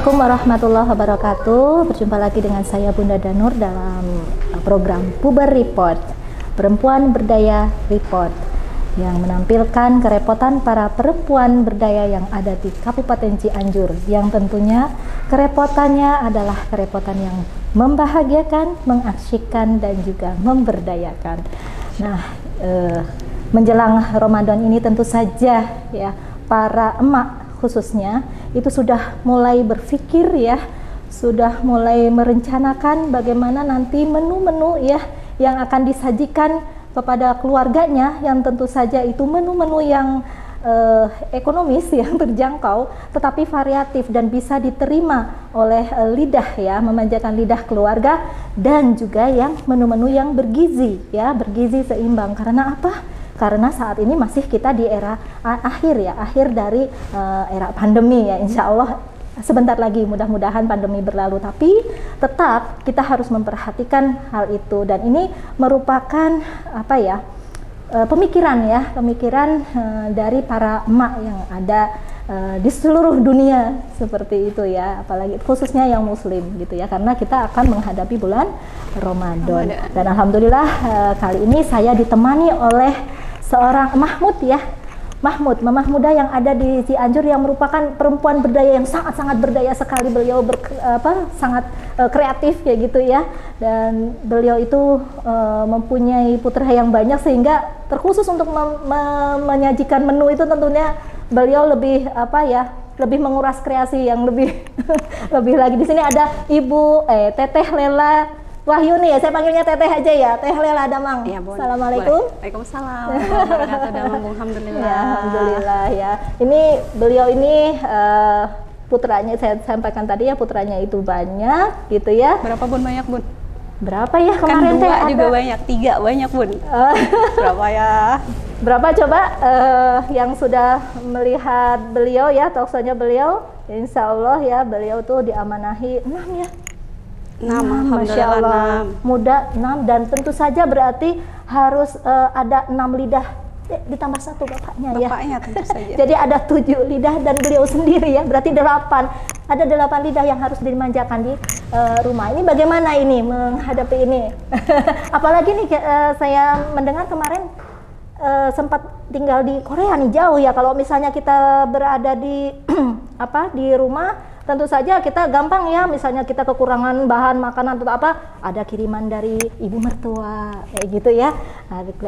Assalamualaikum warahmatullahi wabarakatuh. Berjumpa lagi dengan saya Bunda Danur dalam program Puber Report, Perempuan Berdaya Report, yang menampilkan kerepotan para perempuan berdaya yang ada di Kabupaten Cianjur, yang tentunya kerepotannya adalah kerepotan yang membahagiakan, mengasyikkan, dan juga memberdayakan. Nah, menjelang Ramadan ini tentu saja ya, para emak khususnya itu sudah mulai berpikir ya, sudah mulai merencanakan bagaimana nanti menu-menu ya yang akan disajikan kepada keluarganya, yang tentu saja itu menu-menu yang ekonomis, yang terjangkau, tetapi variatif dan bisa diterima oleh lidah ya, memanjakan lidah keluarga, dan juga yang menu-menu yang bergizi ya, bergizi seimbang. Karena apa? Karena saat ini masih kita di era akhir dari era pandemi ya, insya Allah sebentar lagi mudah-mudahan pandemi berlalu, tapi tetap kita harus memperhatikan hal itu, dan ini merupakan apa ya, pemikiran dari para emak yang ada di seluruh dunia seperti itu ya, apalagi khususnya yang muslim gitu ya, karena kita akan menghadapi bulan Ramadan. Dan alhamdulillah kali ini saya ditemani oleh seorang Mahmud ya, Mamah muda yang ada di Cianjur, yang merupakan perempuan berdaya yang sangat-sangat berdaya sekali. Beliau sangat kreatif kayak gitu ya, dan beliau itu mempunyai putra yang banyak, sehingga terkhusus untuk menyajikan menu itu tentunya beliau lebih lebih menguras kreasi yang lebih lebih lagi. Di sini ada Ibu Teteh Lela Wahyuni ya, saya panggilnya Teteh aja ya, Teh Lela Damang. Ya, Assalamualaikum. Waalaikumsalam. Alhamdulillah. Ya, alhamdulillah ya. Ini beliau ini putranya, saya sampaikan tadi ya, putranya itu banyak gitu ya. Berapa Bun, banyak Bun? Berapa ya kemarin? Kan 2 juga banyak, 3 banyak Bun. Berapa ya? Berapa coba yang sudah melihat beliau ya, talkshow-nya beliau, insya Allah ya, beliau tuh diamanahi 6 ya. 6, Masya Allah, 6. Muda 6, dan tentu saja berarti harus ada 6 lidah ditambah 1 bapaknya ya. Bapaknya tentu saja. Jadi ada 7 lidah dan beliau sendiri ya, berarti 8. Ada 8 lidah yang harus dimanjakan di rumah. Ini bagaimana ini menghadapi ini? Apalagi nih saya mendengar kemarin sempat tinggal di Korea nih, jauh ya. Kalau misalnya kita berada di di rumah, tentu saja kita gampang ya, misalnya kita kekurangan bahan makanan atau apa, ada kiriman dari ibu mertua kayak gitu ya,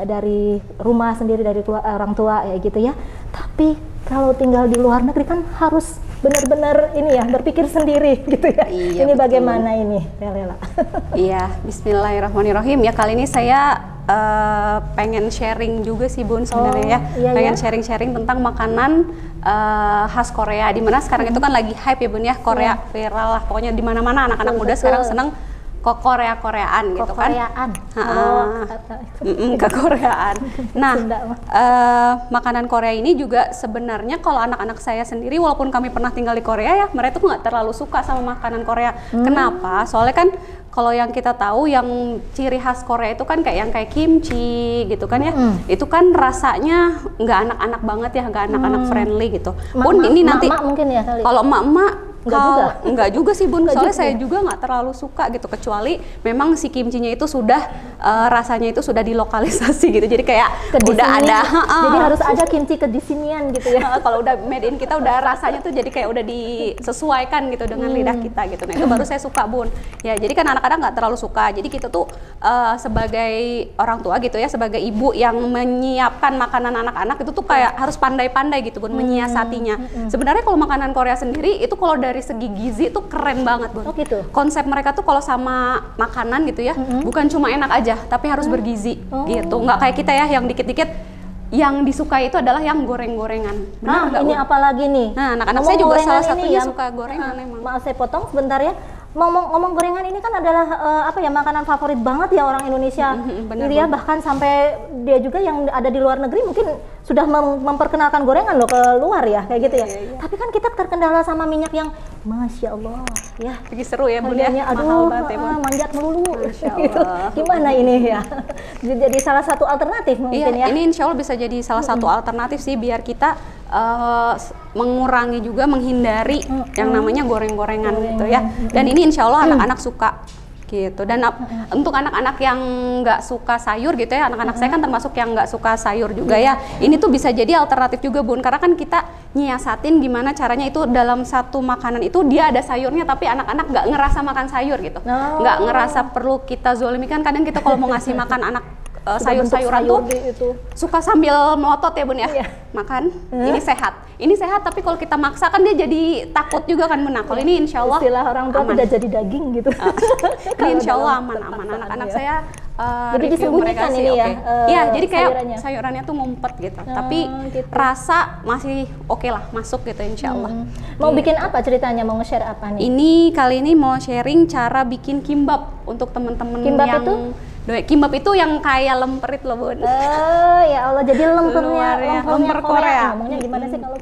dari rumah sendiri, dari orang tua kayak gitu ya. Tapi kalau tinggal di luar negeri kan harus benar-benar ini ya, berpikir sendiri gitu ya. Iya, ini betul. Bagaimana ini, Lela? Iya, bismillahirrahmanirrahim. Ya, kali ini saya pengen sharing juga sih Bun sebenarnya ya. Iya, pengen ya? sharing-sharing tentang makanan khas Korea, dimana sekarang itu kan lagi hype ya Bun ya, Korea viral lah, pokoknya di mana-mana anak-anak muda sekarang seneng Koreaan gitu kan. Kekoreaan. Nah, makanan Korea ini juga sebenarnya kalau anak-anak saya sendiri, walaupun kami pernah tinggal di Korea ya, mereka tuh nggak terlalu suka sama makanan Korea. Kenapa? Soalnya kan kalau yang kita tahu yang ciri khas Korea itu kan kayak kimchi gitu kan ya, itu kan rasanya nggak anak-anak banget ya, nggak anak-anak friendly gitu. Pun ini nanti mungkin ya kali. Kalau emak-emak enggak juga sih Bun, soalnya saya ya? juga nggak terlalu suka gitu, kecuali memang si kimchinya itu sudah rasanya itu sudah dilokalisasi gitu, jadi kayak udah ada jadi harus ada kimchi kedisinian gitu ya. Kalau udah made in kita udah rasanya tuh jadi kayak udah disesuaikan gitu dengan lidah kita gitu. Nah, itu baru saya suka Bun ya. Jadi kan anak-anak nggak terlalu suka, jadi kita tuh sebagai orang tua gitu ya, sebagai ibu yang menyiapkan makanan anak-anak itu tuh kayak harus pandai-pandai gitu Bun, menyiasatinya. Sebenarnya kalau makanan Korea sendiri itu kalau dari segi gizi tuh keren banget Bun. Oh gitu. Konsep mereka tuh kalau sama makanan gitu ya, bukan cuma enak aja, tapi harus bergizi gitu. Nggak kayak kita ya yang dikit-dikit yang disukai itu adalah yang goreng-gorengan. Nah, ini apalagi nih. Nah, anak-anak saya juga salah satunya suka gorengan emang. Maaf saya potong sebentar ya. Ngomong gorengan ini kan adalah makanan favorit banget ya orang Indonesia. Bener, ya, bahkan sampai dia juga yang ada di luar negeri mungkin sudah memperkenalkan gorengan loh ke luar ya, kayak gitu ya. Tapi kan kita terkendala sama minyak yang Masya Allah, ya. Lagi seru ya Bun ya, aduh, mahal banget ya Bun. Manjat melulu. Masya Allah. Gimana ini ya? Jadi salah satu alternatif mungkin ya. Ini insya Allah bisa jadi salah satu alternatif sih biar kita mengurangi juga, menghindari yang namanya goreng-gorengan gitu ya. Dan ini insya Allah anak-anak suka gitu. Dan untuk anak-anak yang nggak suka sayur gitu ya, anak-anak saya kan termasuk yang nggak suka sayur juga ya. Ini tuh bisa jadi alternatif juga Bun, karena kan kita nyiasatin gimana caranya itu dalam satu makanan itu dia ada sayurnya, tapi anak-anak nggak ngerasa makan sayur gitu, nggak ngerasa perlu kita zolimi. Kan kadang kita kalau mau ngasih makan anak sayur-sayuran tuh suka sambil melotot ya Bun ya, makan ini sehat, tapi kalau kita maksa kan dia jadi takut juga kan Bun. Nah kalau ini insya Allah istilah orang tua tidak jadi daging gitu. Ini insya Allah aman anak-anak saya jadi disembunyikan ini ya. Iya, jadi kayak sayurannya tuh ngumpet gitu, tapi rasa masih oke lah, masuk gitu insya Allah. Mau bikin apa ceritanya, mau nge-share apa nih? Ini kali ini mau sharing cara bikin kimbap untuk temen-temen yang itu? Kimbap itu yang kayak lemperit loh Bun. Ya Allah, jadi lemper Korea. Ngomongnya gimana sih kalau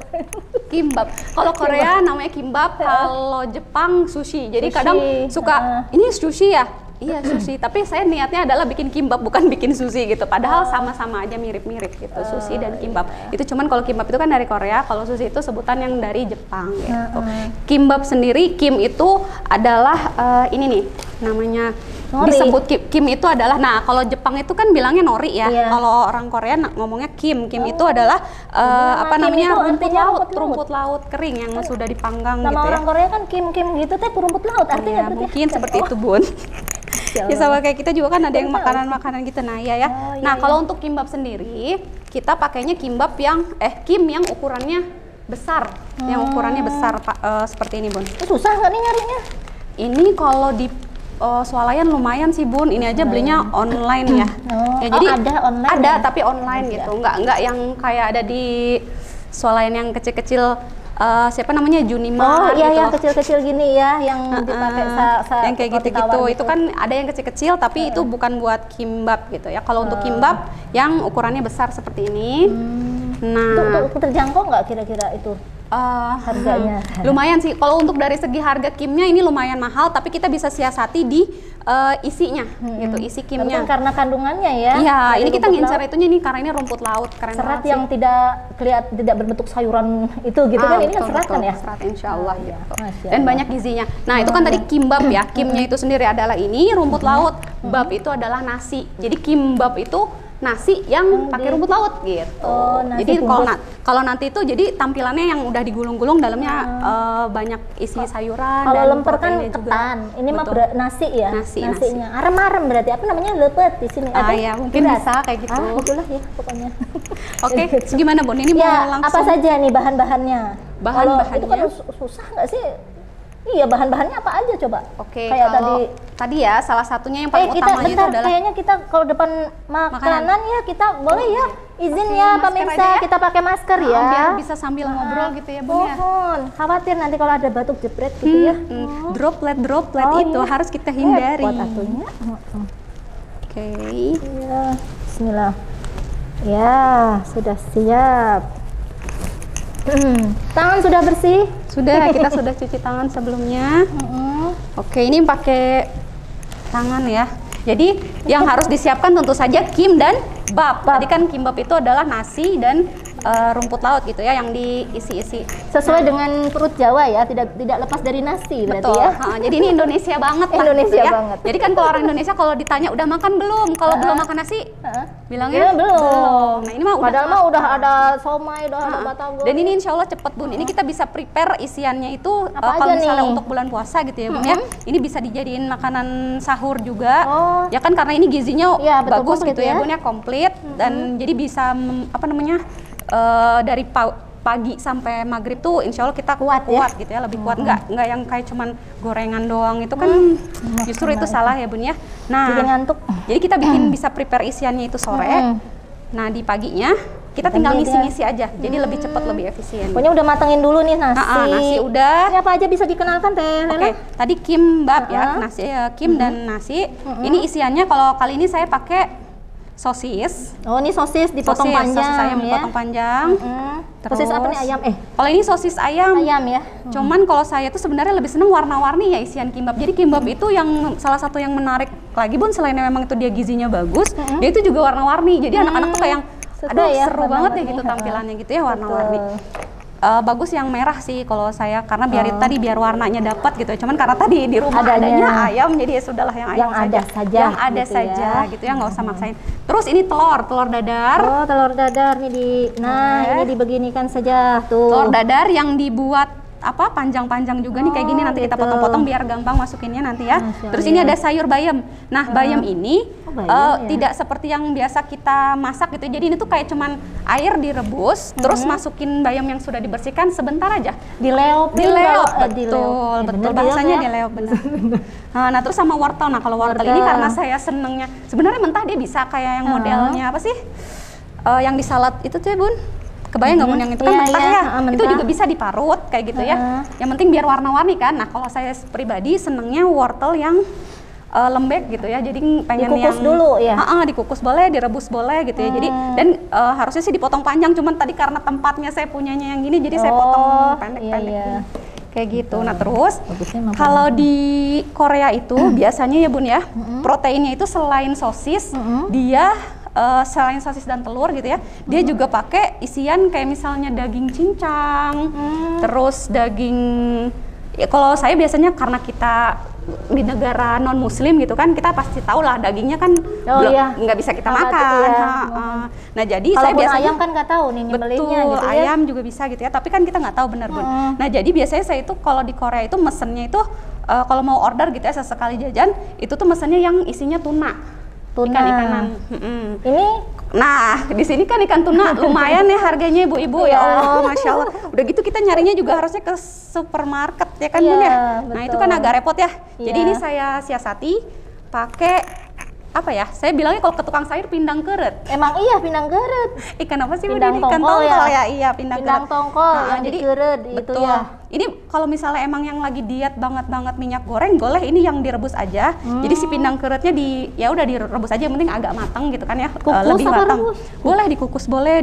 kimbap? Kalau Korea namanya kimbap, kalau Jepang sushi. Jadi kadang suka ini sushi ya? Iya sushi, tapi saya niatnya adalah bikin kimbap bukan bikin sushi gitu. Padahal sama-sama aja mirip-mirip gitu, sushi dan kimbap. Itu cuman kalau kimbap itu kan dari Korea, kalau sushi itu sebutan yang dari Jepang gitu. Kimbap sendiri, kim itu adalah ini nih namanya. Disebut kim itu adalah, nah kalau Jepang itu kan bilangnya nori ya, kalau orang Korea ngomongnya kim itu adalah apa namanya rumput laut kering yang sudah dipanggang gitu ya. Nama orang Korea kan kim gitu teh rumput laut artinya mungkin seperti itu Bun. Ya sama kayak kita juga kan ada yang makanan-makanan gitu. Nah ya. Nah kalau untuk kimbap sendiri kita pakainya kimbap yang kim yang ukurannya besar, yang ukurannya besar seperti ini Bun. Susah nggak nih nyarinya? Ini kalau di swalayan lumayan sih Bun, ini aja belinya online ya. Ya jadi ada online. Ada ya? Tapi online gitu, nggak yang kayak ada di swalayan yang kecil-kecil. Siapa namanya Junima iya gitu. yang kecil-kecil gini ya, yang dipakai yang kayak gitu-gitu itu kan ada yang kecil-kecil tapi itu bukan buat kimbap gitu ya. Kalau untuk kimbap yang ukurannya besar seperti ini. Nah, itu terjangkau nggak kira-kira itu? Harganya lumayan sih. Kalau untuk dari segi harga kimnya ini lumayan mahal, tapi kita bisa siasati di isinya gitu, isi kimnya. Kan karena kandungannya ya. Iya, ini kita ngincar itunya nih karena ini rumput laut, keren serat banget yang sih. tidak berbentuk sayuran itu gitu kan, ini kan serat kan ya. Serat insya Allah gitu. Dan banyak gizinya. Nah itu kan tadi kimbap ya, kimnya itu sendiri adalah ini rumput laut, bab itu adalah nasi. Jadi kimbap itu nasi yang pakai rumput laut gitu. Jadi kalau nanti itu jadi tampilannya yang udah digulung-gulung, dalamnya banyak isi sayuran. Kalau lemper kan ketan, ini mah nasi ya. Nasinya arem-arem berarti apa namanya, lepet di sini. Ya mungkin bisa kayak gitu. Itulah ya pokoknya. Oke, gimana Bun? Ini mau langsung. Apa saja nih bahan-bahannya? Bahan-bahannya itu kan susah nggak sih? Iya, bahan-bahannya apa aja coba? Oke, kayak tadi ya salah satunya yang paling utamanya itu adalah kayaknya kita kalau depan makanan ya kita boleh ya izin ya pemirsa kita pakai masker ya. Biar bisa sambil ngobrol gitu ya Bun ya. Khawatir nanti kalau ada batuk jepret gitu ya. Droplet itu harus kita hindari. Oke. Ya, bismillah. Ya, sudah siap. Tangan sudah bersih? Sudah, kita sudah cuci tangan sebelumnya. Oke, ini pakai tangan ya. Jadi yang harus disiapkan tentu saja kim dan bab. Tadi kan kimbap itu adalah nasi dan rumput laut gitu ya yang diisi-isi. Sesuai dengan perut Jawa ya, tidak lepas dari nasi berarti ya. Jadi ini Indonesia banget lah. Indonesia gitu ya. banget. Jadi kan kalau orang Indonesia kalau ditanya udah makan belum? Kalau belum makan nasi, bilangnya belum. Nah, ini mah padahal mah udah ada somai, udah ada batagor. Dan ini insya Allah cepet Bun. Ini kita bisa prepare isiannya itu kalau misalnya untuk bulan puasa gitu ya Bun ya. Ini bisa dijadiin makanan sahur juga. Ya kan karena ini gizinya bagus gitu ya Bun ya, komplit dan jadi bisa dari pagi sampai maghrib tuh insya Allah kita kuat gitu ya, lebih kuat, nggak yang kayak cuman gorengan doang itu kan justru itu salah ya Bun ya. Nah jadi ngantuk, jadi kita bisa prepare isiannya itu sore. Nah di paginya kita tinggal ngisi-ngisi aja, jadi lebih cepat, lebih efisien. Pokoknya udah matangin dulu nih nasi. Nasi udah. Ini apa aja bisa dikenalkan Teh Lela? Tadi kimbap ya, nasi kim dan nasi. Ini isiannya kalau kali ini saya pakai sosis. Oh, ini sosis dipotong panjang, sosis ayam ya? dipotong panjang. Sosis apa nih, ayam? Kalau ini sosis ayam. Ayam ya. Cuman kalau saya tuh sebenarnya lebih seneng warna-warni ya isian kimbab. Jadi kimbab itu yang salah satu yang menarik lagi Bun, selain memang itu dia gizinya bagus, dia itu juga warna-warni. Jadi anak-anak tuh kayak yang aduh ya, seru banget ya gitu tampilannya gitu ya, warna-warni. Bagus yang merah sih kalau saya, karena biar warnanya dapat gitu. Cuman karena tadi di rumah adanya ayam, jadi ya sudahlah yang ayam yang ada gitu saja gitu ya, nggak usah maksain. Terus ini telur dadar. Oh, telur dadar nih ini dibeginikan saja tuh. Telur dadar yang dibuat apa panjang-panjang juga nih kayak gini, nanti kita potong-potong biar gampang masukinnya nanti ya. Terus ini ada sayur bayam. Nah, bayam ini tidak seperti yang biasa kita masak gitu. Jadi ini tuh kayak cuman air direbus, terus masukin bayam yang sudah dibersihkan sebentar aja. Dileop, betul bahasanya dileop benar. Nah, terus sama wortel. Nah, kalau wortel ini karena saya senengnya sebenarnya mentah, dia bisa kayak yang modelnya apa sih? Yang di salad itu tuh ya, Bun. Kebayang nggak Bun, yang itu kan mentah ya? Itu juga bisa diparut kayak gitu ya. Yang penting biar warna-warni kan. Nah, kalau saya pribadi senengnya wortel yang lembek gitu ya. Jadi pengen dikukus dulu ya? Dikukus boleh, direbus boleh gitu ya. Jadi dan harusnya sih dipotong panjang, cuman tadi karena tempatnya saya punyanya yang gini, jadi saya potong pendek-pendek. Kayak gitu. Nah, terus kalau di Korea itu biasanya ya Bun ya, proteinnya itu selain sosis, dia selain sosis dan telur gitu ya, dia juga pakai isian kayak misalnya daging cincang, terus daging, ya kalau saya biasanya karena kita di negara non muslim gitu kan, kita pasti tahu lah dagingnya kan nggak bisa kita makan. Nah, jadi saya biasanya ayam kan nggak tahu nih nyembelihnya gitu ya. Ayam juga bisa gitu ya, tapi kan kita nggak tahu benar Bun. Nah, jadi biasanya saya itu kalau di Korea itu mesennya itu kalau mau order gitu ya, sesekali jajan itu tuh mesennya yang isinya tuna. Ikan-ikanan. Ini, nah di sini kan ikan tuna lumayan ya harganya ibu-ibu ya Allah, masya Allah. Udah gitu kita nyarinya juga harusnya ke supermarket ya kan Bun ya. Nah itu kan agak repot ya. Jadi ini saya siasati pakai apa ya? Saya bilangnya kalau ke tukang sayur pindang keret. Emang iya pindang keret. Ikan apa sih? Pindang Ikan tongkol ya. Iya pindang tongkol yang jadi keret itu ya. Ini kalau misalnya emang yang lagi diet banget minyak goreng, boleh ini yang direbus aja. Jadi si pindang keretnya ya udah direbus aja, yang penting agak matang gitu kan ya. Kukus lebih matang. Boleh dikukus, boleh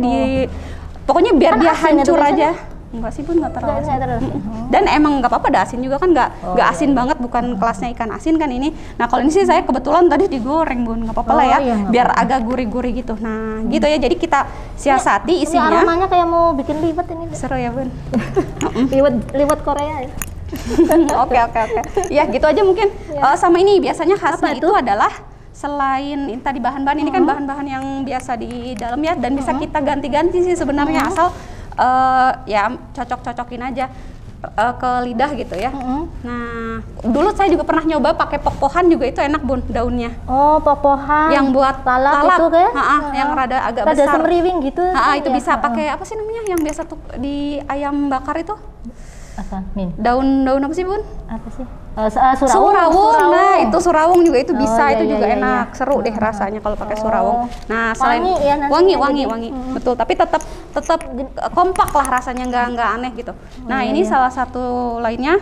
pokoknya biar dia hancur aja. Enggak sih Bun, nggak terlalu asin. Dan emang nggak apa-apa, ada asin juga kan, nggak asin banget, bukan kelasnya ikan asin kan ini. Nah kalau ini sih saya kebetulan tadi digoreng Bun, nggak apa-apa lah ya, biar agak gurih-gurih gitu. Nah gitu ya, jadi kita siasati isinya. Ini aromanya kayak mau bikin liwet ini. Seru ya Bun. liwet Korea ya. Oke. Ya gitu aja mungkin. Sama ini biasanya khasnya itu adalah selain tadi bahan-bahan ini kan bahan-bahan yang biasa di dalam ya, dan bisa kita ganti-ganti sih sebenarnya, asal ya cocok-cocokin aja ke lidah gitu ya. Nah, dulu saya juga pernah nyoba pakai popohan juga, itu enak Bun daunnya. Oh, popohan. Yang buat lalap itu kayak? Yang rada agak rada besar. semeriwing gitu. Itu ya? Bisa pakai apa sih namanya yang biasa tuh di ayam bakar itu? Daun apa sih Bun? Apa sih? Surawung. Nah, itu surawung juga itu bisa, itu juga enak. Seru deh rasanya kalau pakai surawung. Nah, selain wangi. Betul, tapi tetap kompak lah rasanya, nggak aneh gitu. Nah, ini salah satu lainnya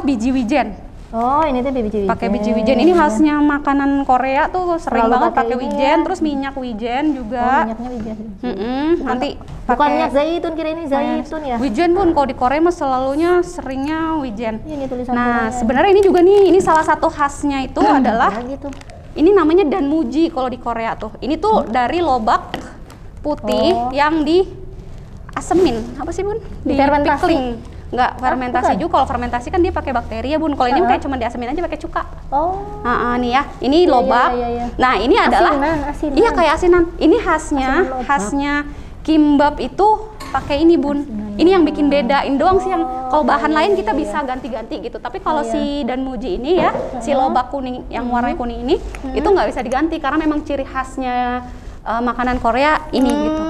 biji wijen. Oh, ini tuh biji wijen. Pakai biji wijen. Ini khasnya makanan Korea tuh, sering banget pakai wijen, terus minyak wijen juga. Minyaknya wijen. Nanti bukan minyak zaitun, kira ini zaitun ya. Wijen Bun, kalau di Korea mah seringnya wijen. Ini tulisan nah, sebenarnya ini juga nih, ini salah satu khasnya itu adalah ini namanya danmuji kalau di Korea tuh. Ini tuh dari lobak putih yang diasemin. Apa sih Bun? Fermentasi. Enggak, fermentasi juga. Kalau fermentasi kan dia pakai bakteri ya Bun. Kalau ini kayak cuma diasemin aja pakai cuka. Nih ya, ini lobak. Nah, ini adalah asinan. Iya, kayak asinan. Ini khasnya kimbab itu pakai ini Bun. Ini yang bikin bedain doang sih, yang kalau bahan lain kita bisa ganti-ganti gitu. Tapi kalau si danmuji ini ya, si lobak kuning yang warna kuning ini itu nggak bisa diganti karena memang ciri khasnya makanan Korea ini gitu.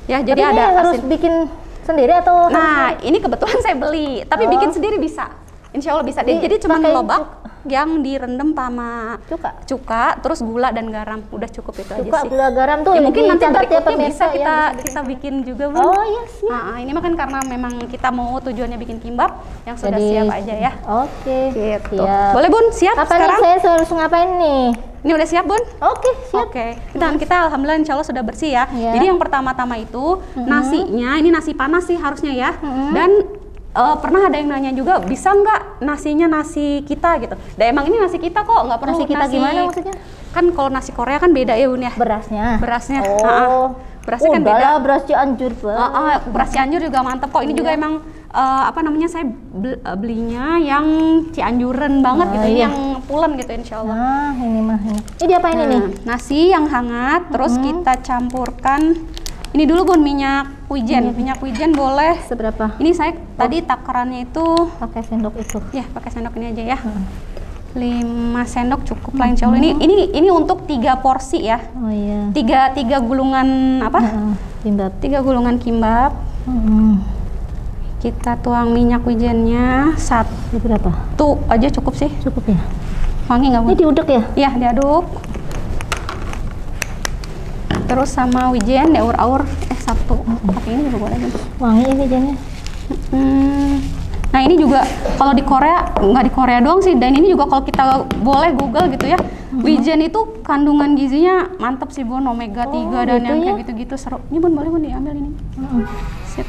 Ya, jadi ada harus bikin sendiri atau? Nah, ini kebetulan saya beli, tapi bikin sendiri bisa. Insya Allah bisa. Jadi cuma lobak yang direndam sama cuka, terus gula dan garam. Udah cukup itu aja sih. Cuka, gula, garam tuh. Ya, mungkin nanti berikutnya bisa kita bikin juga Bun. Oh iya sih. Ini mah kan karena memang kita mau tujuannya bikin kimbab yang sudah siap aja ya. Oke. Gitu. Boleh Bun, siap apa sekarang? Nih, saya harus ngapain nih? Ini udah siap, Bun? Oke, siap. Oke. Tangan kita alhamdulillah insya Allah sudah bersih ya. Jadi yang pertama-tama itu nasinya, ini nasi panas sih harusnya ya. Dan pernah ada yang nanya juga, bisa nggak nasinya nasi kita gitu? Dan emang ini nasi kita kok, nggak perlu Nasi kita gimana maksudnya? Kan kalau nasi Korea kan beda ya, Bun ya? Berasnya. Oh. Berasnya kan beda. Beras Cianjur, Pak. Beras Cianjur juga mantep kok. Ini juga emang apa namanya, saya belinya yang Cianjuran banget gitu, ini yang pulen gitu insya Allah. Nah, ini mah ini. Ini diapain ini? Nasi yang hangat, terus kita campurkan. Ini dulu, Bun, minyak wijen. Minyak wijen boleh seberapa? Ini saya tadi takarannya itu pakai sendok itu. Ya, pakai sendok ini aja ya. 5 sendok cukup lah insya Allah. Ini untuk 3 porsi ya. Oh iya. 3 gulungan apa? Kimbab. 3 gulungan kimbab. Kita tuang minyak wijennya berapa? Tuh aja cukup sih. Cukup ya. Wangi nggak, Bu? Ini diuduk ya? Iya, diaduk. Terus sama wijen diaur-aur. Satu. Pakai ini juga boleh, gitu. Wangi ini wijennya. Nah, ini juga kalau di Korea, nggak di Korea doang sih, dan ini juga kalau kita boleh Google gitu ya, wijen itu kandungan gizinya mantep sih, Bun, omega 3 dan gitu yang ya? kayak gitu-gitu seru. Ini, Bun, boleh, Bun, diambil ini. Sip.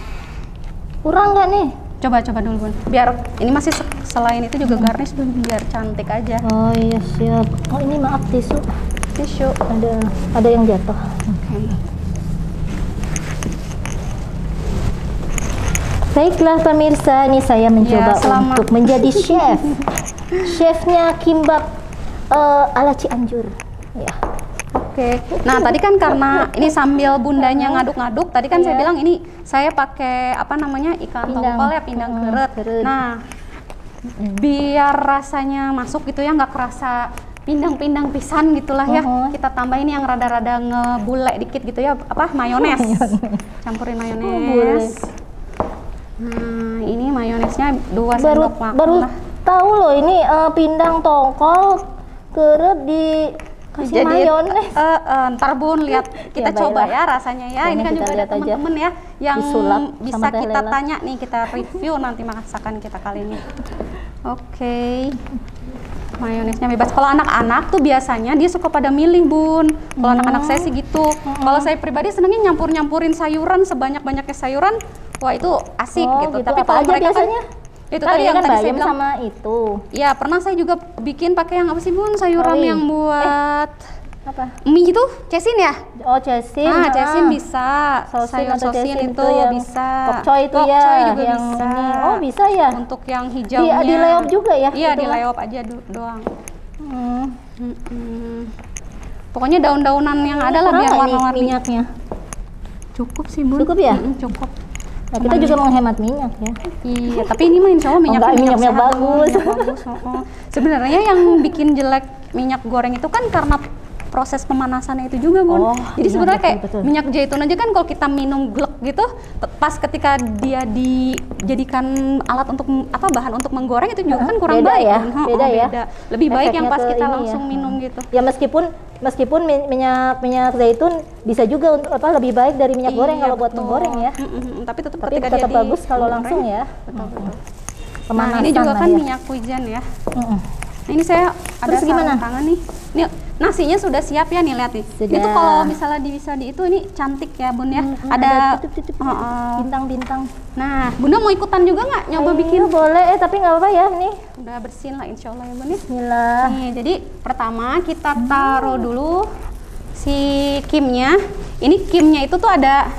Kurang nggak nih? Coba dulu, Bun. Biar ini masih selain itu juga garnish, Bun, biar cantik aja. Oh iya, siap. Oh, ini maaf, tisu. Ada yang jatuh. Oke. Baiklah pemirsa, ini saya mencoba untuk menjadi chef. Chefnya kimbab ala Cianjur. Ya. Oke. Nah, tadi kan karena ini sambil bundanya ngaduk-ngaduk, tadi kan saya bilang ini saya pakai apa namanya, ikan tongkol ya, pindang keret. Nah, biar rasanya masuk gitu ya, nggak kerasa pindang-pindang pisan gitulah ya. Kita tambahin yang rada-rada ngebule dikit gitu ya, apa, mayones. Campurin mayones. Nah, ini mayonesnya 2 sendok makan. Baru tahu loh ini pindang tongkol keret dikasih mayones. Ntar, Bun, lihat kita coba ya rasanya ya. Ini kan juga ada teman-teman ya yang bisa kita tanya nih, kita review nanti masakan kita kali ini. Oke. Mayonesnya bebas. Kalau anak-anak tuh biasanya dia suka pada milih, Bun. Kalau anak-anak saya sih gitu. Kalau saya pribadi senangnya nyampurin sayuran, sebanyak-banyaknya sayuran. Wah, itu asik gitu. Tapi kalau mereka biasanya itu tadi yang tadi saya bilang sama itu. Ya, pernah saya juga bikin pakai yang apa sih, Bun? Sayuran yang buat apa? Mie itu, cesin ya? Oh, cesin. Cesin bisa. Sayur sosin itu bisa. Pokcoy itu ya. Pokcoy juga yang bisa. Ini. Oh, bisa ya? Untuk yang hijaunya. Di leop juga ya? Iya, di leop aja doang. Pokoknya daun-daunan yang ada lah biar warna-warni. Minyaknya? Cukup sih, Bun. Cukup ya? Cukup. Nah, kita juga menghemat minyak ya. Iya, tapi ini mah insya Allah minyaknya bagus. Sebenarnya yang bikin jelek minyak goreng itu kan karena proses pemanasannya itu juga, Bun. Jadi sebenarnya kayak minyak zaitun aja kan kalau kita minum glek gitu, pas ketika dia dijadikan alat untuk apa, bahan untuk menggoreng itu juga kan kurang beda baik. Ya? Beda ya. Lebih baik yang pas kita langsung minum gitu. Ya meskipun minyak zaitun bisa juga untuk apa, lebih baik dari minyak goreng kalau buat menggoreng ya. Tapi ketika tetap bagus kalau langsung ya. Betul. Nah, ini juga kan minyak wijen ya. Nah, ini saya ada sarung tangan nih. Ini nasinya sudah siap ya nih, lihat nih. Sudah. Itu kalau misalnya bisa di itu, ini cantik ya, Bun ya. Ada bintang-bintang. Nah, Bunda mau ikutan juga nggak nyoba bikin? Boleh, tapi nggak apa-apa ya nih. Udah bersihin lah insya Allah ya, Bun. Bismillah. Nih, jadi pertama kita taruh dulu si kimnya. Ini kimnya itu tuh ada,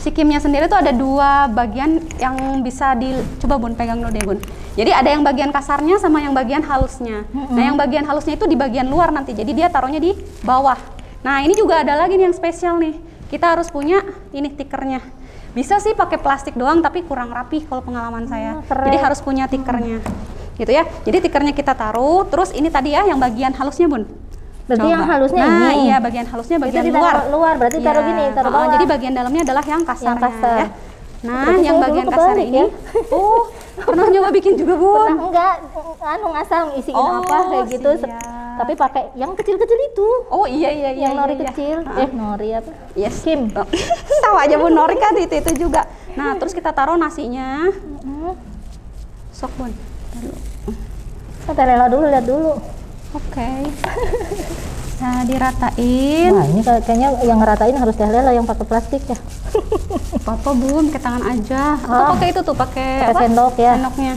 si kimnya sendiri tuh ada 2 bagian yang bisa coba, Bun, pegang dulu deh, Bun. Jadi ada yang bagian kasarnya sama yang bagian halusnya. Nah, yang bagian halusnya itu di bagian luar nanti. Jadi dia taruhnya di bawah. Nah, ini juga ada lagi nih yang spesial nih. Kita harus punya ini tikernya. Bisa sih pakai plastik doang, tapi kurang rapih kalau pengalaman saya. Jadi harus punya tikernya. Gitu ya. Jadi tikernya kita taruh, terus ini tadi ya yang bagian halusnya, Bun. Berarti yang halusnya ini. Iya, bagian halusnya bagian itu luar. Berarti taruh gini, taruh bawah. Jadi bagian dalamnya adalah yang kasarnya. Ya. Nah, berarti yang bagian kasar ini. Ya? Oh, pernah nyoba bikin juga, Bun? Pernah, enggak, ngasal isiin apa kayak gitu. Tapi pakai yang kecil-kecil itu. Oh iya. Yang nori kecil. Nori apa? Yes. Kim. Tahu aja, Bun, nori kan itu juga. Nah, terus kita taruh nasinya. Sok, Bun. Kita rela dulu, lihat dulu. Oke. Nah, diratain. Wah, ini kayaknya yang ngeratain harus Teh Lela yang pakai plastik ya. Apa Bun, pakai tangan aja. Atau pakai itu tuh, pakai sendok ya. Sendoknya,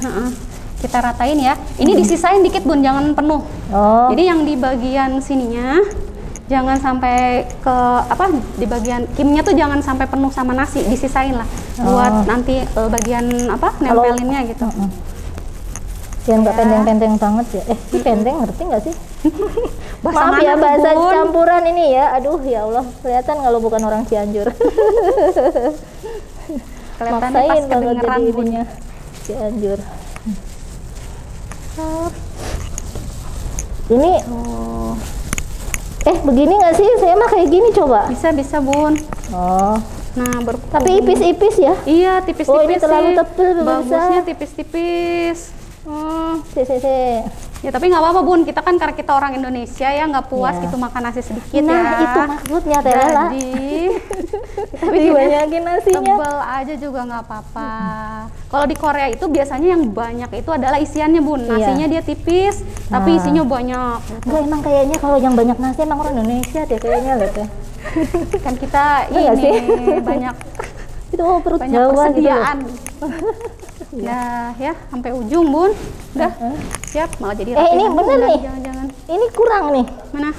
kita ratain ya. Ini disisain dikit Bun, jangan penuh. Jadi yang di bagian sininya jangan sampai ke di bagian kimnya tuh jangan sampai penuh sama nasi, disisain lah buat nanti bagian nempelinnya gitu. Yang nggak pendeng-pendeng banget ya. Ini pendeng ngerti nggak sih? Maaf ya bahasa Bun. campuran ini ya. Aduh ya Allah, kelihatan kalau bukan orang Cianjur. Kelihatan pas kedengeran Bunnya. Cianjur. Ini begini nggak sih? Saya mah kayak gini coba. Bisa Bun. Nah, tapi ipis-ipis ya? Iya, tipis-tipis. Oh, ini terlalu tebal. Bagusnya tipis-tipis. Si. Ya tapi nggak apa-apa Bun, kita kan karena kita orang Indonesia ya nggak puas gitu makan nasi sedikit ya. Nah itu maksudnya Teh Lela. Tapi banyakin nasinya. Tebal aja juga nggak apa-apa. Kalau di Korea itu biasanya yang banyak itu adalah isiannya Bun. Nasinya dia tipis, tapi isinya banyak. Enggak, emang kayaknya kalau yang banyak nasi emang orang Indonesia deh kayaknya loh Teh. Kan kita ini banyak itu perut banyak Jawa persediaan. Gitu. Nah ya sampai ujung Bun, udah siap malah jadi ini bener nih, jangan-jangan ini kurang nih, mana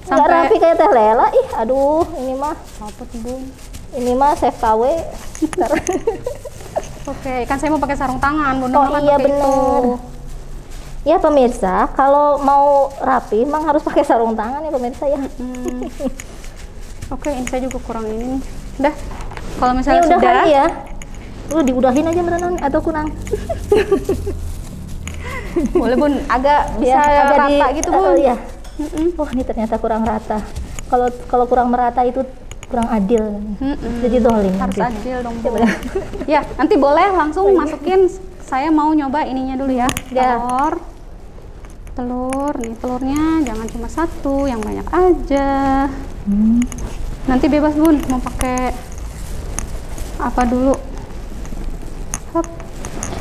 nggak rapi kayak Teh Lela. Aduh ini mah apa tuh Bun, ini mah chef KW. Oke, kan saya mau pakai sarung tangan Bun. Iya bener ya pemirsa, kalau mau rapi emang harus pakai sarung tangan ya pemirsa ya. Oke, ini saya juga kurang ini nih. Udah, kalau misalnya ini udah sudah kali ya. Diudahin aja merenan atau kurang? Boleh Bun, agak bisa rata gitu Bun. Iya. Ini ternyata kurang rata. Kalau kurang merata itu kurang adil. Jadi dolim. Harus adil dong Bun. Ya, nanti boleh langsung masukin. Saya mau nyoba ininya dulu ya. Telur nih, telurnya jangan cuma satu, yang banyak aja. Nanti bebas Bun, mau pakai apa dulu?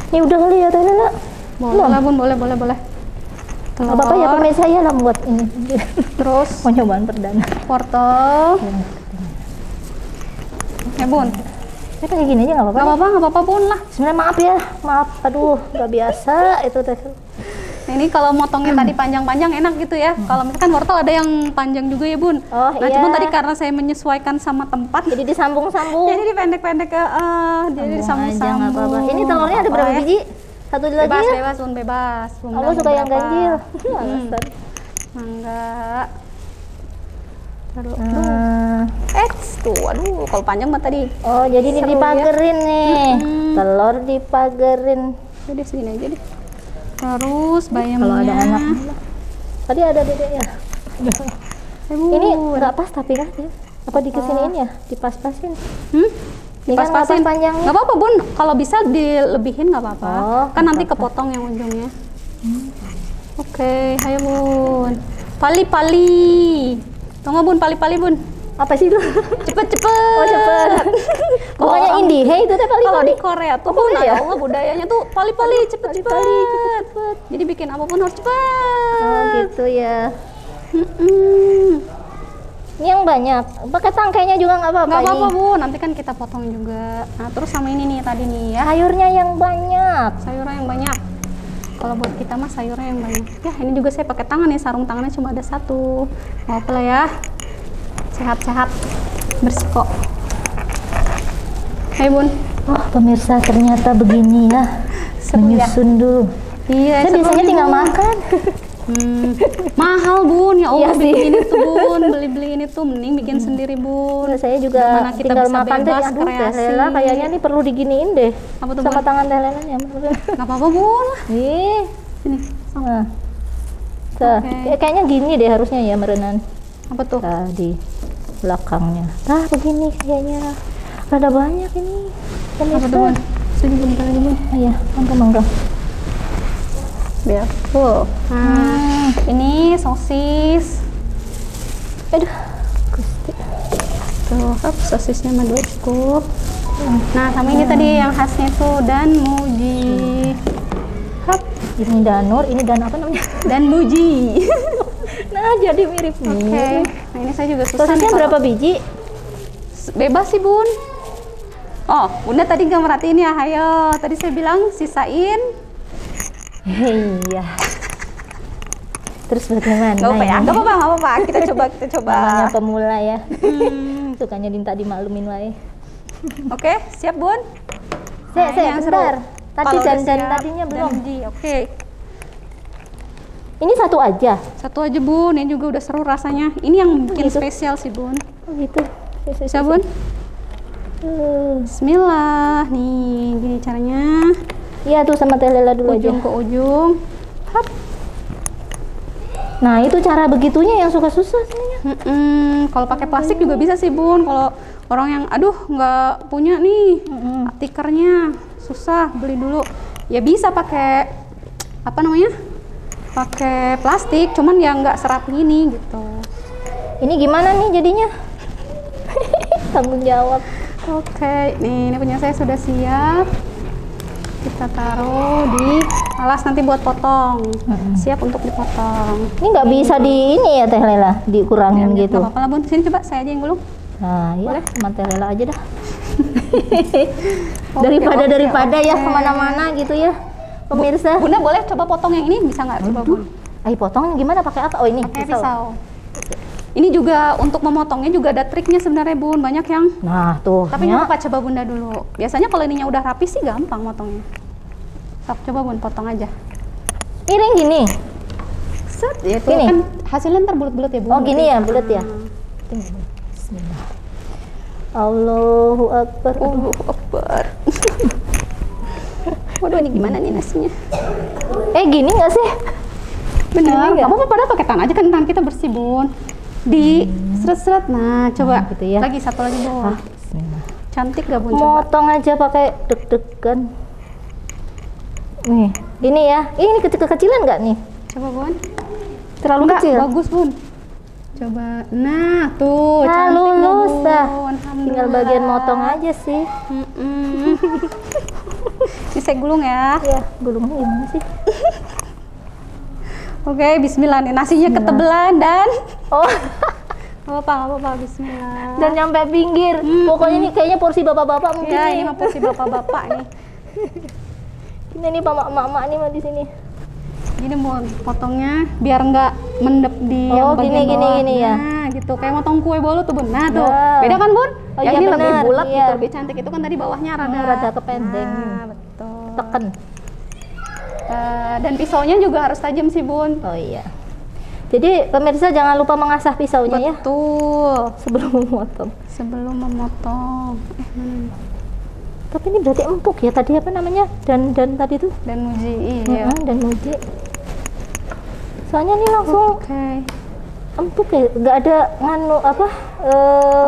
Ini udah kali ya Teh Lela? Boleh lah Bun, boleh. Telur. Apa-apa ya pemirsa ya lah buat ini. Terus mau nyobaan perdana. Wortel. Ya Bun. Saya kayak gini aja nggak apa-apa. Nggak apa-apa Bun lah. Sebenarnya maaf. Aduh, nggak biasa itu Teh. Ini kalau motongnya tadi panjang-panjang enak gitu ya. Kalau misalkan wortel ada yang panjang juga ya Bun. Nah cuman tadi karena saya menyesuaikan sama tempat, jadi disambung-sambung. Jadi dipendek-pendek jadi disambung-sambung. Ini telurnya ada berapa biji? Satu lagi ya? Bebas Bun, bebas. Aku suka yang ganjil. Enggak. Tuh, aduh, kalau panjang mah tadi. Oh, jadi ini dipagerin nih. Telur dipagerin. Jadi sini aja deh. Terus bayamnya. Kalau ada anak. Tadi ada dedeknya. Ini nggak pas tapi kan ya? Apa dikesiniin ya? Dipas-pasin? Dipas-pasin panjangnya. Nggak apa-apa Bun. Kalau bisa dilebihin nggak apa-apa. Kan nanti kepotong yang ujungnya. Oke, ayo Bun. Pali-pali. Tunggu Bun, pali-pali Bun. Apa sih itu? Cepet-cepet. Oh cepet. Bukannya indie, itu teh pali-pali. Kalau di Korea tuh Bun, ya Allah budayanya tuh pali-pali cepet-cepet. Jadi bikin apapun harus cepet. Oh gitu ya. Ini yang banyak. Pakai tangkainya juga nggak apa-apa. Nggak apa-apa Bu, nanti kan kita potong juga. Nah terus sama ini nih tadi nih ya. Sayurnya yang banyak. Sayurnya yang banyak. Kalau buat kita mah sayurnya yang banyak. Ya ini juga saya pakai tangan nih, sarung tangannya cuma ada satu. Nggak apa lah ya. Sehat-sehat, bersih kok. Hai Bun. Oh pemirsa ternyata begini ya. Menyusun dulu. Iya. Saya biasanya tinggal makan. Mahal Bun, ya Allah. Iya bikin ini tuh Bun, beli ini tuh mending bikin sendiri Bun. Saya juga kita tinggal bisa makan bebas Aduh Teh kreasi. Lela kayaknya nih perlu diginiin deh. Apa tuh sama Bun? tangan Teh Lela ya. Nggak apa-apa Bun. Nih. Ini. Nah. Kayaknya gini deh harusnya ya merenan. Apa tuh? Di belakangnya. Begini kayaknya. Rada banyak ini. Apa tuh Bun? Sini Bun, kali Bun. Iya, mangga. Biar full. Nah, ini sosis. Aduh, Gusti. Tuh, sosisnya mah 2 cukup. Nah, sama ini tadi yang khasnya tuh dan muji. Ini Danur, ini dan apa namanya? Dan muji. Nah, jadi mirip nih. Oke. Nah, ini saya juga susah. Sosisnya berapa biji? Bebas sih, Bun. Oh, Bunda tadi nggak merhatiin ya. Ayo, tadi saya bilang sisain. Iya. Terus bagaimana? Gak apa ya? Gak apa-apa. Kita coba. Namanya pemula ya. Sukanya minta dimaklumin wae. Oke, siap, Bun? Saya bentar. Tadi dan tadinya belum. Oke. Ini satu aja. Satu aja, Bun. Ini juga udah seru rasanya. Ini yang bikin spesial sih, Bun. Oh gitu. Bisa, Bun? Bismillah. Nih, gini caranya. Iya tuh sama teh lela dulu Ujung aja. ke ujung. Hap. Nah, itu cara begitunya yang suka susah sebenarnya. Kalau pakai plastik juga bisa sih, Bun. Kalau orang yang aduh nggak punya nih tikernya, susah beli dulu. Ya bisa pakai apa namanya? Pakai plastik, cuman ya nggak serapi ini gitu. Ini gimana nih jadinya? Tanggung jawab. Oke, nih ini punya saya sudah siap. Kita taruh di alas nanti buat potong. Siap untuk dipotong. Ini nggak bisa di ini ya Teh Lela, dikurangin Ya, gitu. nggak apa-apa lah, Bun. Sini coba saya aja yang gulung. Nah, ya Boleh? sama Teh Lela aja dah. Oke, daripada ya oke. kemana-mana gitu ya, pemirsa. Bunda boleh coba potong yang ini, bisa nggak? Coba, Bun. Ayo potong gimana pakai apa? Oh ini Pakai pisau. Ini juga untuk memotongnya juga ada triknya sebenarnya, Bun. Banyak yang. Nah tuh. Tapi nggak apa-apa, coba Bunda dulu. Biasanya kalau ininya udah rapi sih gampang motongnya. Sok, coba Bun, potong aja. Miring gini. Set, ya itu Gini? kan hasilnya ntar bulat-bulat ya, Bun. Oh gini ya, bulat ya. Bismillah. Allahu Akbar. Allahu Akbar. Waduh, ini gimana nih nasinya? Gini nggak sih? Bener, Gini nggak? nggak apa-apa, padahal pakai tangan aja kan, tangan kita bersih, Bun. Di seret-seret, nah coba. Gitu ya. Lagi satu lagi, Bun. Bismillah. Cantik gak, Bun? Coba. Motong aja pakai deg-degan. Nih, ini ya. Ini kecil-kecilan nggak nih? Coba, Bun. Terlalu Enggak, kecil. bagus, Bun. Coba. Nah, tuh, Nah, cantik nggak, lulus Bun? dah. Alhamdulillah. Tinggal bagian motong aja sih. Ini saya gulung ya. Ya, gulungnya gimana sih? Oke, bismillah nih. Nasinya ketebelan dan Oh, nggak apa-apa, bismillah. dan nyampe pinggir. Pokoknya ini kayaknya porsi bapak-bapak mungkin Ya, nih. ini mah porsi bapak-bapak nih. Ini nih emak-emak nih mah di sini. Gini, Bun, potongnya biar nggak mendep di yang bagian bawah. gini ya. Nah, gitu. Kayak motong kue bolu tuh, Bun. Nah, tuh. Nah. Beda kan, Bun? Oh, Yang iya, ini lebih benar. bulat Iya. gitu, lebih cantik. Itu kan tadi bawahnya Rada kependeng. Nah, betul. Tekan. Dan pisaunya juga harus tajam sih, Bun. Oh iya. Jadi pemirsa jangan lupa mengasah pisaunya ya Betul. sebelum memotong. Sebelum memotong. Tapi ini berarti empuk ya tadi apa namanya? Dan tadi tuh. Dan muji, iya. Dan muji. Soalnya ini langsung Oke. empuk ya, nggak ada nganu apa?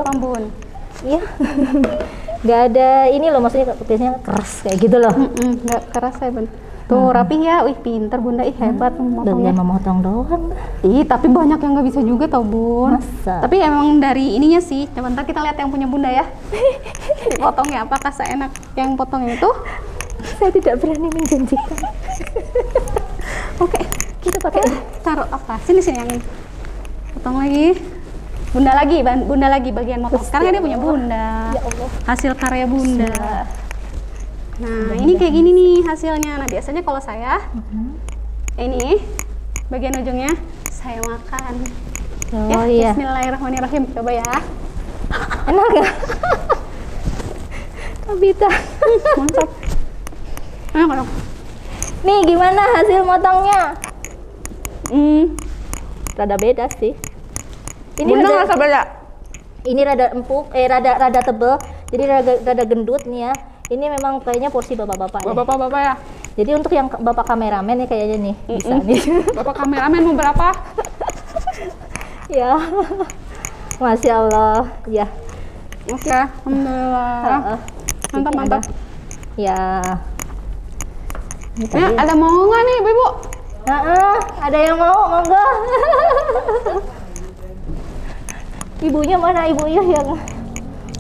Apa, Bun? Iya. Nggak ada ini loh, maksudnya biasanya keras kayak gitu loh. Nggak keras ya, Bun. Tuh, rapi ya. Wih, pinter Bunda. Ih, hebat memotongnya. Bagian memotong doang. Ih, tapi banyak yang nggak bisa juga tau, Bun. Masa? Tapi emang dari ininya sih. Coba ntar kita lihat yang punya Bunda ya. Potongnya apakah seenak yang potongnya itu? Saya tidak berani menjanjikan. Oke, kita pakai taruh apa? Sini yang ini. Potong lagi. Bunda lagi bagian motong. Sekarang kan dia punya Bunda. Ya Allah. Hasil karya Bunda. Nah, ini kayak gini nih hasilnya. Nah, biasanya kalau saya ini bagian ujungnya saya makan. Oh iya. Bismillahirrahmanirrahim. Coba ya. Enak nggak? Kabita. Mantap. Enak. Nih gimana hasil motongnya? Rada beda sih. Ini Bunda ngerasa beda? Ini rada empuk, rada tebel, jadi rada gendut nih ya. Ini memang kayaknya porsi bapak-bapak. Bapak-bapak ya. Jadi untuk yang bapak kameramen nih kayaknya nih bisa nih. Bapak kameramen mau berapa? Ya, masya Allah, ya. Oke, alhamdulillah. Mantap. Ya. Ini Ya, tadi. ada mau nggak nih, Ibu? Ada yang mau, monggo. Ibunya mana ibunya yang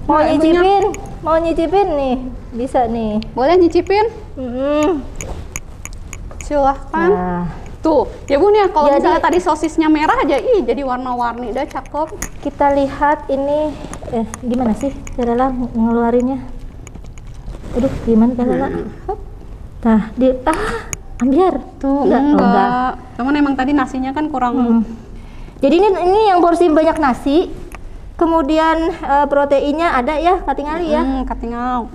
mau Nah, ibunya. nyicipin? Mau nyicipin nih, bisa nih. Boleh nyicipin? Mm-mm. Silahkan. Nah, Tuh, ya Bun ya, kalau Jadi- misalnya tadi sosisnya merah aja, ih jadi warna-warni, udah cakep. Kita lihat ini, gimana sih Teh Lela ngeluarinnya? Aduh, gimana Teh Lela? Nah, ambiar. Tuh, enggak. Cuman emang tadi nasinya kan kurang. Jadi ini yang porsi banyak nasi, kemudian proteinnya ada ya, katingali ya. Katingal.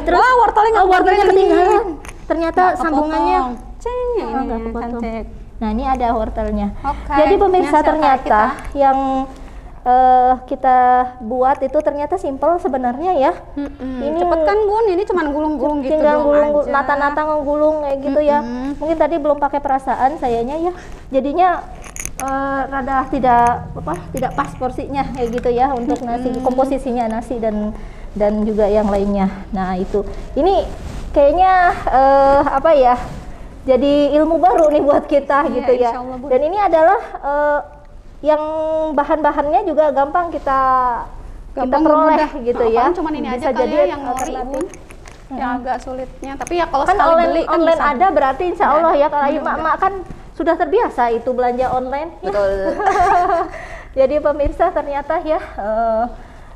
Terus Wah, wortelnya wortelnya ketinggalan. Ternyata Nggak sambungannya. Ceng, ya ini nggak kepotong. cantik. Nah, ini ada wortelnya. Oke, Jadi pemirsa ini hasil ternyata kita. yang kita buat itu ternyata simpel sebenarnya ya. Ini cepet kan Bun, ini cuma gulung-gulung gitu Tinggal doang gulung, aja. nata-nata ngegulung kayak gitu ya. Mungkin tadi belum pakai perasaan sayanya ya. Jadinya rada tidak pas porsinya kayak gitu ya untuk nasi, komposisinya nasi dan juga yang lainnya. Nah, itu. Ini kayaknya apa ya? Jadi ilmu baru nih buat kita Iya, gitu ya. insya Allah, Bun. Dan ini adalah yang bahan-bahannya juga gampang kita peroleh mudah. gitu ya. Cuman ini Bisa aja kali jadi ya yang ngori alternatif. Bun. Yang agak sulitnya. Tapi ya kalau Kan sekali online, beli kan online bisa. ada berarti insya Allah ya kalau Mudah-mudahan. emak-emak kan sudah terbiasa itu belanja online. Betul. Jadi pemirsa ternyata ya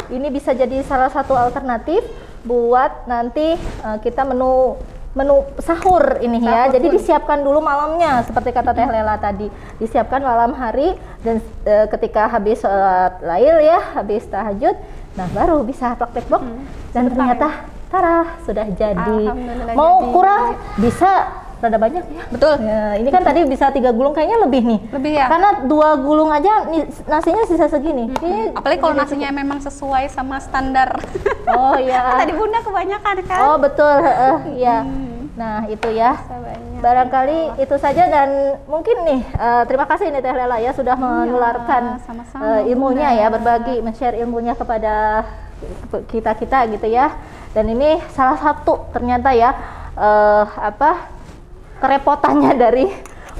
ini bisa jadi salah satu alternatif buat nanti kita menu sahur ini ya. Sahur Jadi pun. disiapkan dulu malamnya seperti kata Teh Lela tadi. Disiapkan malam hari dan ketika habis sholat lail ya, habis tahajud, nah baru bisa praktek bok. Dan ternyata tarah sudah jadi. Alhamdulillah Mau jadi. kurang bisa rada banyak ya. Betul. Ya, ini kan tadi bisa 3 gulung kayaknya lebih nih. Lebih ya? Karena 2 gulung aja nasinya sisa segini. Ini Apalagi kalau nasinya memang sesuai sama standar. Oh ya. Tadi Bunda kebanyakan kan? Oh betul, ya. Nah itu ya. Banyak. Barangkali itu saja dan mungkin nih terima kasih nih Teh Lela ya sudah menularkan sama-sama, ilmunya Bunda. ya, berbagi, men-share ilmunya kepada kita gitu ya. Dan ini salah satu ternyata ya kerepotannya dari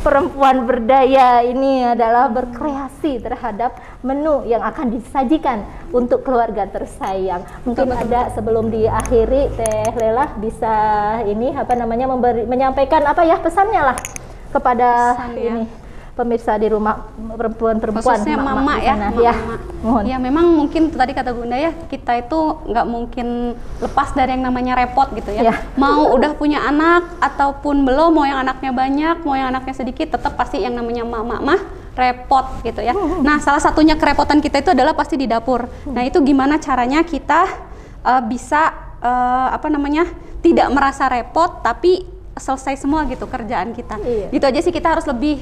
perempuan berdaya ini adalah berkreasi terhadap menu yang akan disajikan untuk keluarga tersayang. Mungkin ada sebelum diakhiri Teh Lela bisa ini menyampaikan pesannya lah kepada Pesan, ya. ini pemirsa di rumah perempuan-perempuan Khususnya emak-emak mama di ya, sana. mama. Ya, mohon. Ya memang mungkin tadi kata Bunda ya, kita itu nggak mungkin lepas dari yang namanya repot gitu ya. Ya. Mau udah punya anak ataupun belum, mau yang anaknya banyak, mau yang anaknya sedikit, tetap pasti yang namanya mama repot gitu ya. Nah, salah satunya kerepotan kita itu adalah pasti di dapur. Nah, itu gimana caranya kita bisa tidak merasa repot tapi selesai semua gitu kerjaan kita. Iya. Gitu aja sih, kita harus lebih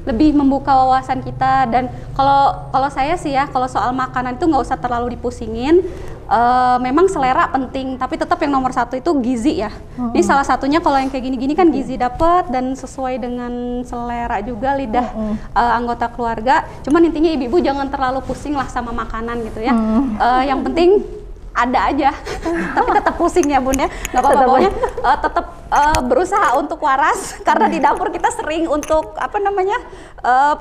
lebih membuka wawasan kita. Dan kalau saya sih ya, kalau soal makanan itu nggak usah terlalu dipusingin. Memang selera penting, tapi tetap yang nomor satu itu gizi ya. Ini salah satunya kalau yang kayak gini-gini kan gizi dapat dan sesuai dengan selera juga lidah anggota keluarga. Cuman intinya ibu-ibu jangan terlalu pusing lah sama makanan gitu ya. Yang penting ada aja, tapi tetap pusing ya Bun ya, nggak apa-apa, pokoknya tetap berusaha untuk waras karena di dapur kita sering untuk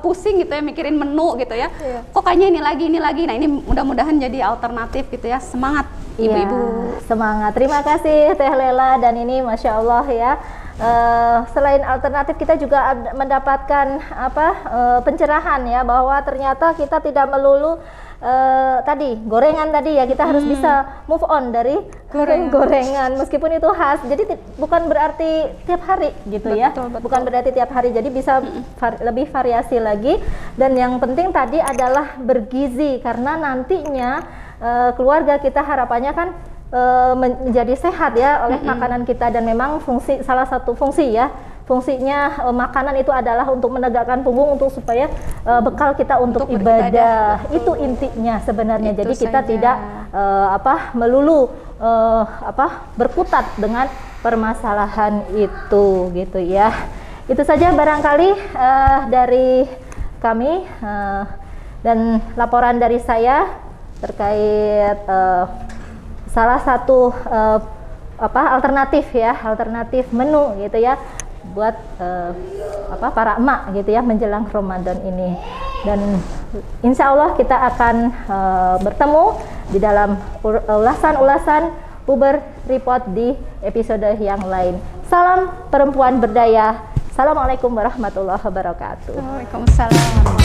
pusing gitu ya, mikirin menu gitu ya. Kok kayaknya ini lagi, nah ini mudah-mudahan jadi alternatif gitu ya. Semangat ibu-ibu. Ya, semangat. Terima kasih Teh Lela dan ini Masya Allah ya. Selain alternatif kita juga mendapatkan pencerahan ya, bahwa ternyata kita tidak melulu gorengan tadi ya, kita harus bisa move on dari gorengan meskipun itu khas. Jadi bukan berarti tiap hari gitu ya. Betul. Bukan berarti tiap hari, jadi bisa lebih variasi lagi. Dan yang penting tadi adalah bergizi, karena nantinya keluarga kita harapannya kan menjadi sehat ya oleh makanan kita. Dan memang salah satu fungsinya makanan itu adalah untuk menegakkan punggung, untuk supaya bekal kita untuk ibadah. Itu intinya sebenarnya. Itu jadi kita saja. tidak melulu berkutat dengan permasalahan itu gitu ya. Itu saja barangkali dari kami dan laporan dari saya terkait salah satu alternatif menu gitu ya buat para emak gitu ya menjelang Ramadan ini. Dan insya Allah kita akan bertemu di dalam ulasan Puber Report di episode yang lain. Salam perempuan berdaya, Assalamualaikum warahmatullahi wabarakatuh. Waalaikumsalam.